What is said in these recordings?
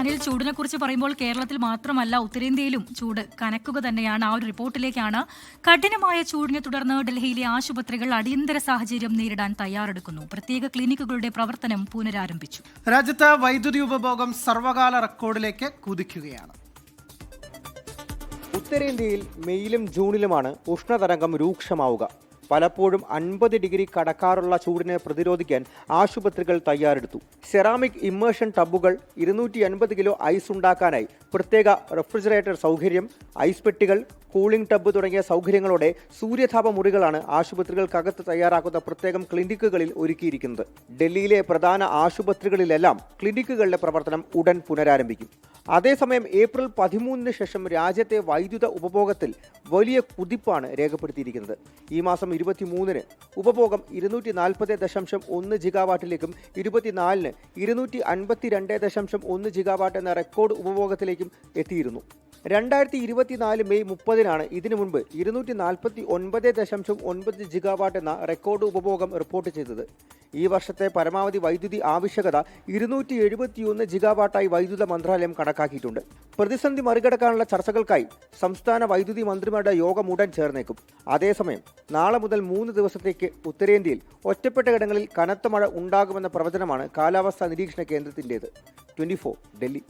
അനിൽ, ചൂടിനെ കുറിച്ച് പറയുമ്പോൾ കേരളത്തിൽ മാത്രമല്ല ഉത്തരേന്ത്യയിലും ചൂട് കനക്കുക തന്നെയാണ്. ആ ഒരു റിപ്പോർട്ടിലേക്കാണ്. കഠിനമായ ചൂടിനെ തുടർന്ന് ഡൽഹിയിലെ ആശുപത്രികൾ അടിയന്തര സാഹചര്യം നേരിടാൻ തയ്യാറെടുക്കുന്നു. പ്രത്യേക ക്ലിനിക്കുകളുടെ പ്രവർത്തനം പുനരാരംഭിച്ചു. രാജ്യത്ത് വൈദ്യുതി ഉപഭോഗം സർവകാല റെക്കോർഡിലേക്ക് കുതിക്കുകയാണ്. ഉത്തരേന്ത്യയിൽ മെയിലും ജൂണിലുമാണ് ഉഷ്ണതരംഗം രൂക്ഷമാവുക. പലപ്പോഴും 50 ഡിഗ്രി കടക്കാറുള്ള ചൂടിനെ പ്രതിരോധിക്കാൻ ആശുപത്രികൾ തയ്യാറെടുത്തു. സെറാമിക് ഇമ്മേഷൻ ടബുകൾ, 250 കിലോ ഐസ് ഉണ്ടാക്കാനായി പ്രത്യേക റെഫ്രിജറേറ്റർ സൗകര്യം, ഐസ് പെട്ടികൾ, കൂളിംഗ് ടബ് തുടങ്ങിയ സൗകര്യങ്ങളോടെ സൂര്യതാപ മുറികളാണ് ആശുപത്രികൾക്കകത്ത് തയ്യാറാക്കുന്ന പ്രത്യേകം ക്ലിനിക്കുകളിൽ ഒരുക്കിയിരിക്കുന്നത്. ഡൽഹിയിലെ പ്രധാന ആശുപത്രികളിലെല്ലാം ക്ലിനിക്കുകളുടെ പ്രവർത്തനം ഉടൻ പുനരാരംഭിക്കും. അതേസമയം ഏപ്രിൽ 13 ശേഷം രാജ്യത്തെ വൈദ്യുത ഉപഭോഗത്തിൽ വലിയ കുതിപ്പാണ് രേഖപ്പെടുത്തിയിരിക്കുന്നത്. ഈ മാസം 23-ന് ഉപഭോഗം 240.1 ജിഗാവാട്ടിലേക്കും 24-ന് 252.1 ജിഗാവാട്ട് എന്ന റെക്കോർഡ് ഉപഭോഗത്തിലേക്കും എത്തിയിരുന്നു. 2024 മെയ് 30-നാണ് ഇതിനു മുൻപ് 249.9 ജിഗാവാട്ട് എന്ന റെക്കോർഡ് ഉപഭോഗം റിപ്പോർട്ട് ചെയ്തത്. ഈ വർഷത്തെ പരമാവധി വൈദ്യുതി ആവശ്യകത 271 ജിഗാവാട്ടായി വൈദ്യുത മന്ത്രാലയം കണക്കാക്കിയിട്ടുണ്ട്. പ്രതിസന്ധി മറികടക്കാനുള്ള ചർച്ചകൾക്കായി സംസ്ഥാന വൈദ്യുതി മന്ത്രിമാരുടെ യോഗം ഉടൻ ചേർന്നേക്കും. അതേസമയം നാളെ മുതൽ 3 ദിവസത്തേക്ക് ഉത്തരേന്ത്യയിൽ ഒറ്റപ്പെട്ടയിടങ്ങളിൽ കനത്ത മഴ ഉണ്ടാകുമെന്ന പ്രവചനമാണ് കാലാവസ്ഥാ നിരീക്ഷണ കേന്ദ്രത്തിൻ്റേത്. 24 ഡൽഹി.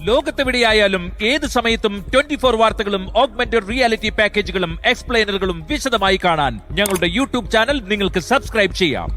ലോകത്തെവിടെയായാലും ഏത് സമയത്തും 24 വാർത്തകളും ഓഗ്മെന്റഡ് റിയാലിറ്റി പാക്കേജുകളും എക്സ്പ്ലെയിനറുകളും വിശദമായി കാണാൻ ഞങ്ങളുടെ യൂട്യൂബ് ചാനൽ നിങ്ങൾക്ക് സബ്സ്ക്രൈബ് ചെയ്യാം.